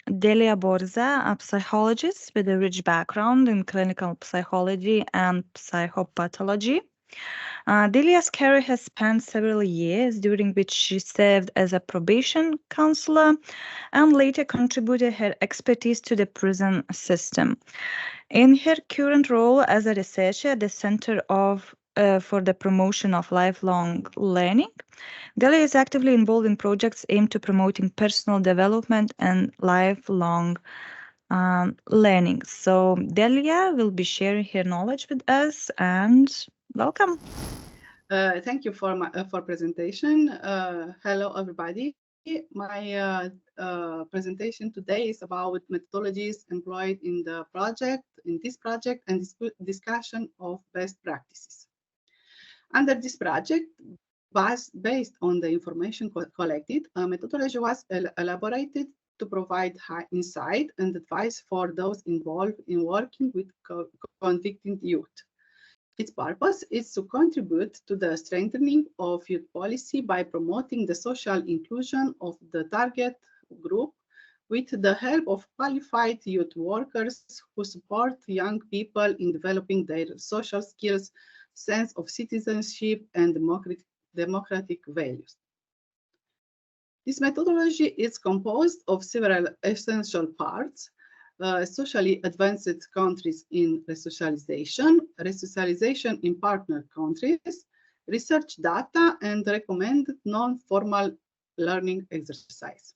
Delia Borza, a psychologist with a rich background in clinical psychology and psychopathology. Delia's career has spanned several years, during which she served as a probation counselor and later contributed her expertise to the prison system. In her current role as a researcher at the Center for the Promotion of Lifelong Learning, Delia is actively involved in projects aimed to promoting personal development and lifelong learning. So Delia will be sharing her knowledge with us, and welcome. Thank you for presentation. Hello, everybody. My presentation today is about methodologies employed in this project, and discussion of best practices. Under this project, based on the information collected, a methodology was elaborated to provide high insight and advice for those involved in working with convicted youth. Its purpose is to contribute to the strengthening of youth policy by promoting the social inclusion of the target group with the help of qualified youth workers who support young people in developing their social skills, sense of citizenship, and democratic values. This methodology is composed of several essential parts: socially advanced countries in resocialization, resocialization in partner countries, research data, and recommended non-formal learning exercise.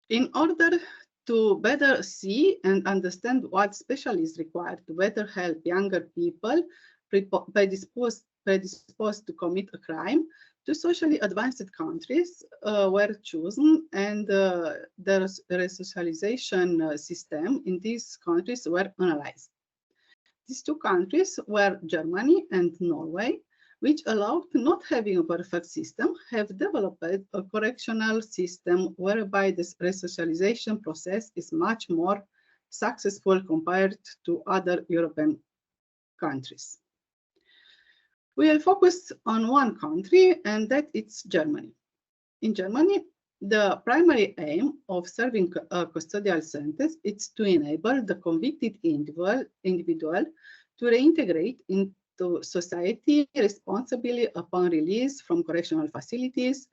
In order to better see and understand what special is required to better help younger people predisposed to commit a crime, two socially advanced countries were chosen, and the resocialization system in these countries were analyzed. These two countries were Germany and Norway, which, allowed not having a perfect system, have developed a correctional system whereby this resocialization process is much more successful compared to other European countries. We will focus on one country, and that is Germany. In Germany, the primary aim of serving a custodial sentence is to enable the convicted individual to reintegrate into society responsibly upon release from correctional facilities,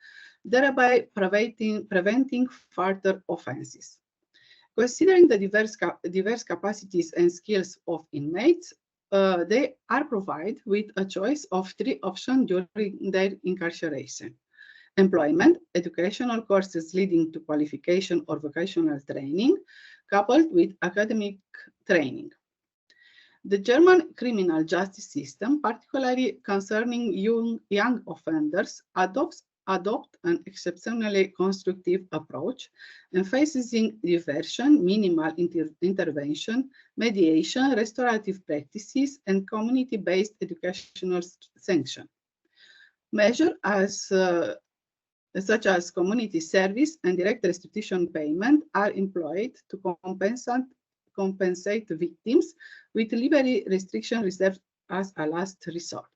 thereby preventing further offenses. Considering the diverse capacities and skills of inmates, they are provided with a choice of three options during their incarceration: employment, educational courses leading to qualification or vocational training, coupled with academic training. The German criminal justice system, particularly concerning young offenders, adopts an exceptionally constructive approach, emphasizing diversion, minimal intervention, mediation, restorative practices, and community-based educational sanction. Measures such as community service and direct restitution payment are employed to compensate victims, with liberty restriction reserved as a last resort.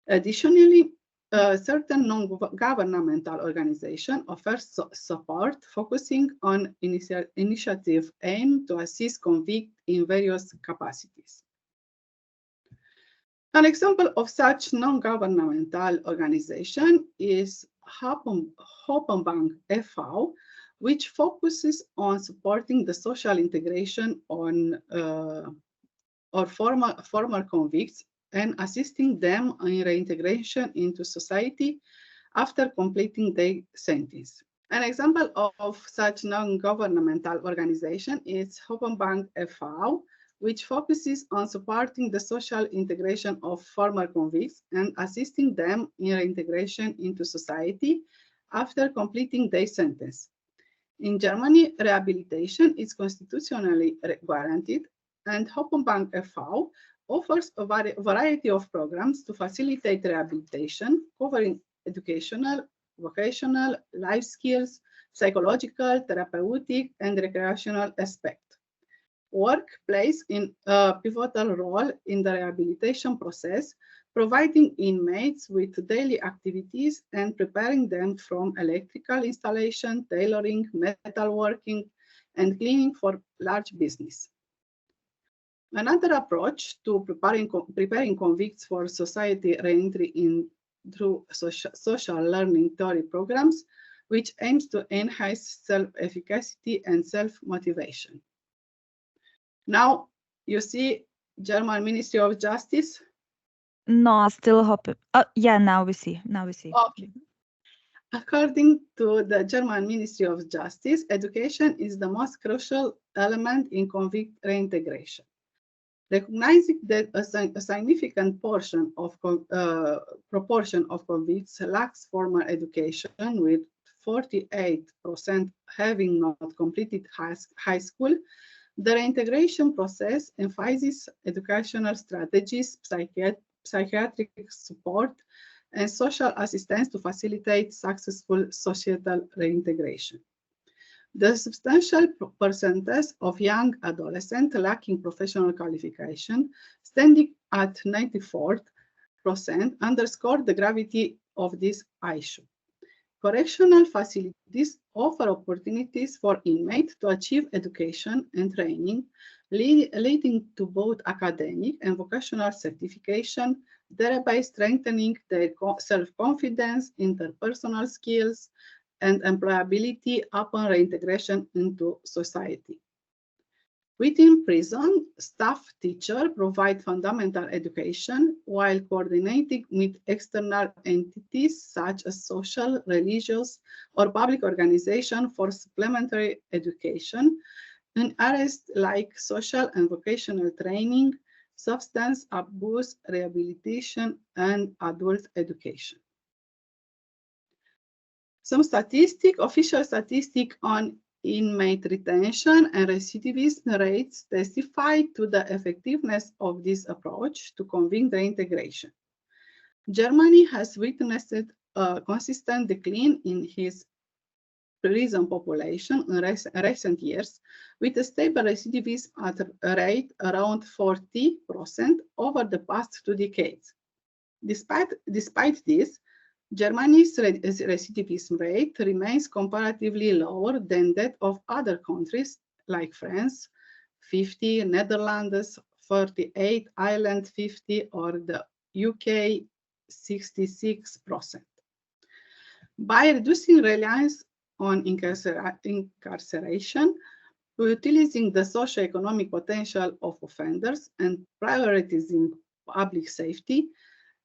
Additionally, certain non-governmental organization offers support, focusing on initiative aimed to assist convicts in various capacities. An example of such non-governmental organization is Hopenbank e.V., which focuses on supporting the social integration or former convicts and assisting them in reintegration into society after completing their sentence. An example of such non-governmental organization is Hopenbank e.V., which focuses on supporting the social integration of former convicts and assisting them in reintegration into society after completing their sentence. In Germany, rehabilitation is constitutionally guaranteed, and Hopenbank e.V. offers a variety of programs to facilitate rehabilitation, covering educational, vocational, life skills, psychological, therapeutic, and recreational aspects. Work plays a pivotal role in the rehabilitation process providing inmates with daily activities and preparing them from electrical installation, tailoring, metalworking, and cleaning for large business. Another approach to preparing convicts for society reentry through social learning theory programs, which aims to enhance self-efficacy and self-motivation. Now, you see German Ministry of Justice? No, still hoping. Oh, yeah, now we see. Okay. According to the German Ministry of Justice, education is the most crucial element in convict reintegration. Recognizing that a significant proportion of convicts lacks formal education, with 48% having not completed high school, the reintegration process emphasizes educational strategies, psychiatric support, and social assistance to facilitate successful societal reintegration. The substantial percentage of young adolescents lacking professional qualification, standing at 94%, underscore the gravity of this issue. Correctional facilities offer opportunities for inmates to achieve education and training, leading to both academic and vocational certification, thereby strengthening their self-confidence, interpersonal skills, and employability upon reintegration into society. Within prison, staff teachers provide fundamental education while coordinating with external entities such as social, religious, or public organizations for supplementary education in areas like social and vocational training, substance abuse, rehabilitation, and adult education. Some official statistic on inmate retention and recidivism rates testify to the effectiveness of this approach to convict reintegration. Germany has witnessed a consistent decline in its prison population in recent years, with a stable recidivism at a rate around 40% over the past 2 decades. Despite this, Germany's recidivism rate remains comparatively lower than that of other countries like France, 50, Netherlands, 48, Ireland, 50, or the UK, 66%. By reducing reliance on incarceration, utilizing the socio-economic potential of offenders, and prioritizing public safety,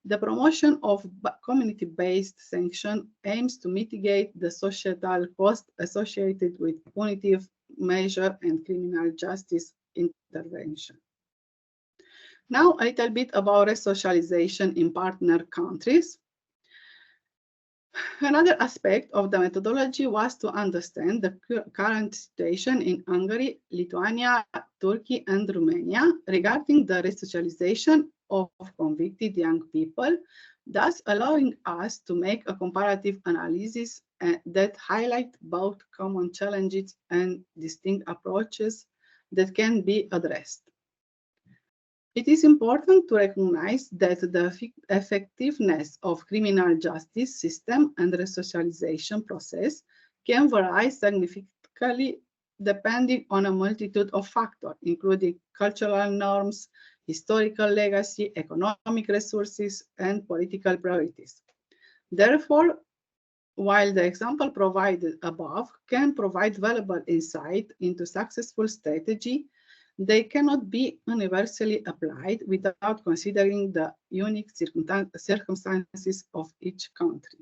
the promotion of community-based sanction aims to mitigate the societal cost associated with punitive measure and criminal justice intervention. Now, a little bit about resocialization in partner countries. Another aspect of the methodology was to understand the current situation in Hungary, Lithuania, Turkey, and Romania regarding the resocialization of convicted young people, thus allowing us to make a comparative analysis that highlight both common challenges and distinct approaches that can be addressed. It is important to recognize that the effectiveness of criminal justice system and resocialization process can vary significantly depending on a multitude of factors, including cultural norms, historical legacy, economic resources, and political priorities. Therefore, while the example provided above can provide valuable insight into successful strategy, they cannot be universally applied without considering the unique circumstances of each country.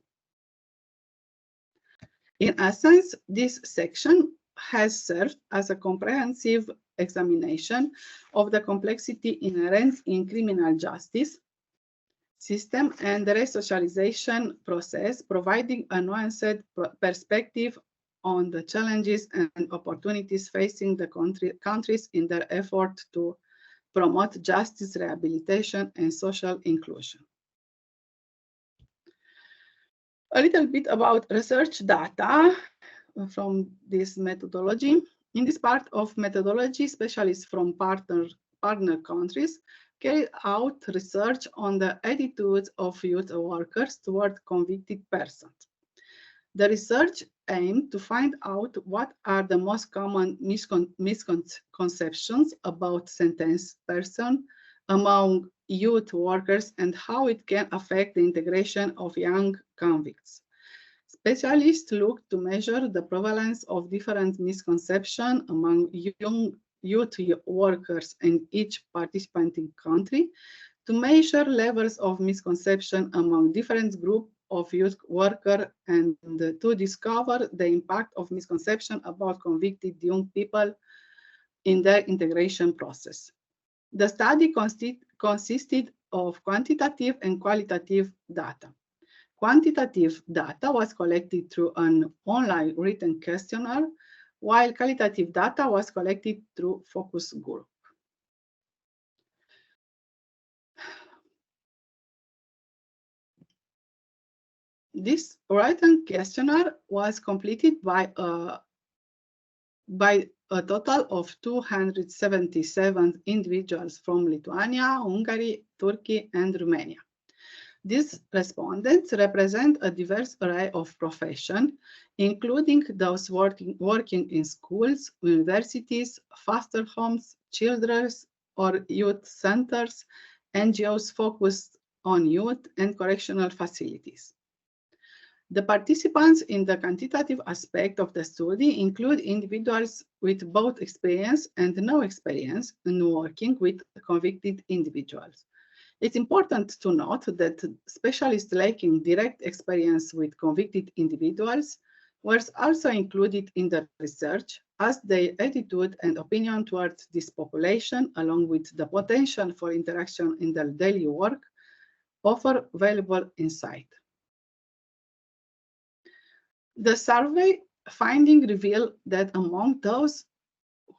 In essence, this section has served as a comprehensive examination of the complexity inherent in criminal justice system and the resocialization process, providing a nuanced perspective on the challenges and opportunities facing the countries in their effort to promote justice, rehabilitation, and social inclusion. A little bit about research data from this methodology. In this part of methodology, specialists from partner countries carried out research on the attitudes of youth workers toward convicted persons. The research aimed to find out what are the most common misconceptions about sentenced persons among youth workers and how it can affect the integration of young convicts. Specialists looked to measure the prevalence of different misconceptions among young youth workers in each participating country, to measure levels of misconception among different groups of youth workers, and to discover the impact of misconception about convicted young people in their integration process. The study consisted of quantitative and qualitative data. Quantitative data was collected through an online written questionnaire, while qualitative data was collected through focus group. This written questionnaire was completed by a total of 277 individuals from Lithuania, Hungary, Turkey, and Romania. These respondents represent a diverse array of professions, including those working in schools, universities, foster homes, children's or youth centers, NGOs focused on youth, and correctional facilities. The participants in the quantitative aspect of the study include individuals with both experience and no experience in working with convicted individuals. It's important to note that specialists lacking direct experience with convicted individuals were also included in the research, as their attitude and opinion towards this population, along with the potential for interaction in their daily work, offer valuable insight. The survey findings reveal that among those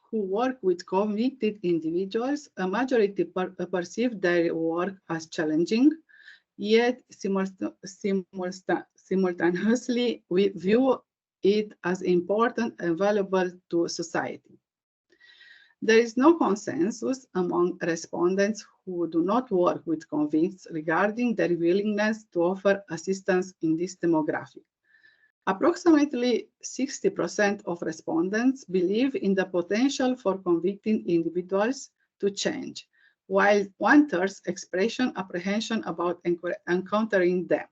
who work with convicted individuals, a majority perceive their work as challenging, yet simultaneously we view it as important and valuable to society. There is no consensus among respondents who do not work with convicts regarding their willingness to offer assistance in this demographic. Approximately 60% of respondents believe in the potential for convicted individuals to change, while one-third express apprehension about encountering them.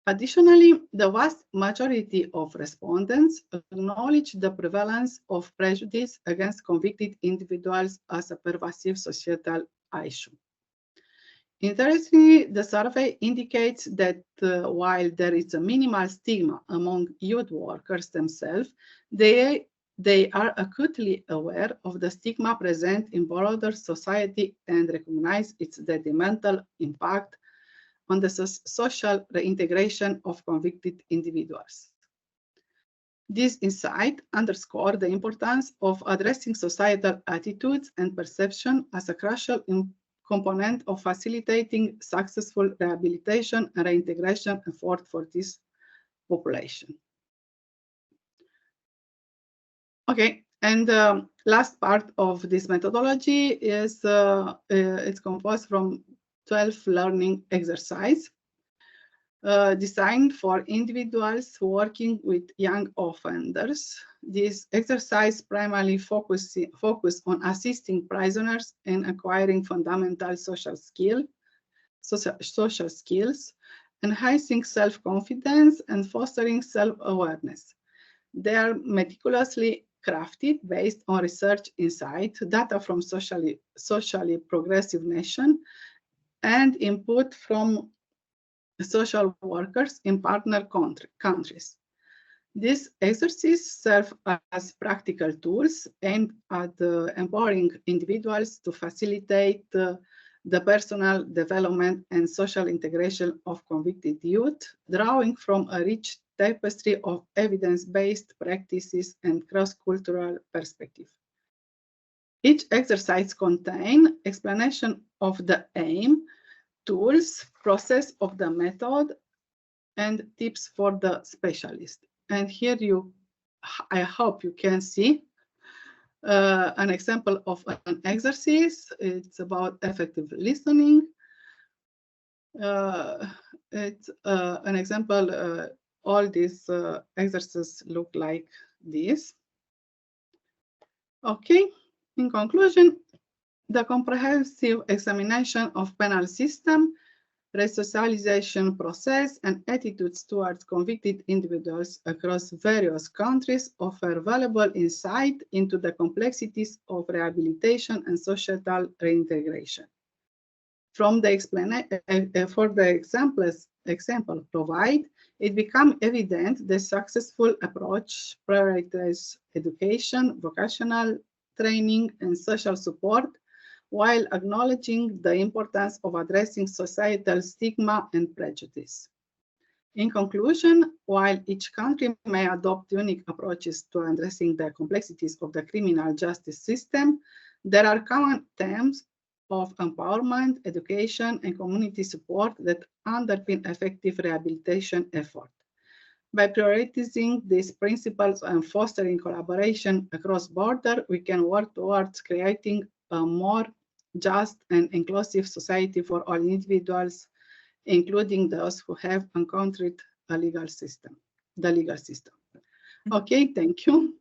Additionally, the vast majority of respondents acknowledge the prevalence of prejudice against convicted individuals as a pervasive societal issue. Interestingly, the survey indicates that while there is a minimal stigma among youth workers themselves, they are acutely aware of the stigma present in broader society and recognize its detrimental impact on the social reintegration of convicted individuals. This insight underscores the importance of addressing societal attitudes and perception as a crucial component of facilitating successful rehabilitation and reintegration effort for this population. Okay, and the last part of this methodology is it's composed from 12 learning exercises designed for individuals working with young offenders. This exercise primarily focus on assisting prisoners in acquiring fundamental social skills, enhancing self-confidence, and fostering self-awareness. They are meticulously crafted based on research insight, data from socially progressive nations, and input from social workers in partner countries. These exercises serve as practical tools aimed at empowering individuals to facilitate the personal development and social integration of convicted youth, drawing from a rich tapestry of evidence-based practices and cross-cultural perspective. Each exercise contains explanation of the aim, tools, process of the method, and tips for the specialist. And here I hope you can see An example of an exercise, it's about effective listening. It's an example, all these exercises look like this. Okay, in conclusion, the comprehensive examination of penal system, resocialization process, and attitudes towards convicted individuals across various countries offer valuable insight into the complexities of rehabilitation and societal reintegration. From the for the example provided, it becomes evident the successful approach prioritizes education, vocational training, and social support, while acknowledging the importance of addressing societal stigma and prejudice. In conclusion, while each country may adopt unique approaches to addressing the complexities of the criminal justice system, there are common themes of empowerment, education, and community support that underpin effective rehabilitation effort. By prioritizing these principles and fostering collaboration across borders, we can work towards creating a more just and inclusive society for all individuals, including those who have encountered the legal system. Okay, thank you.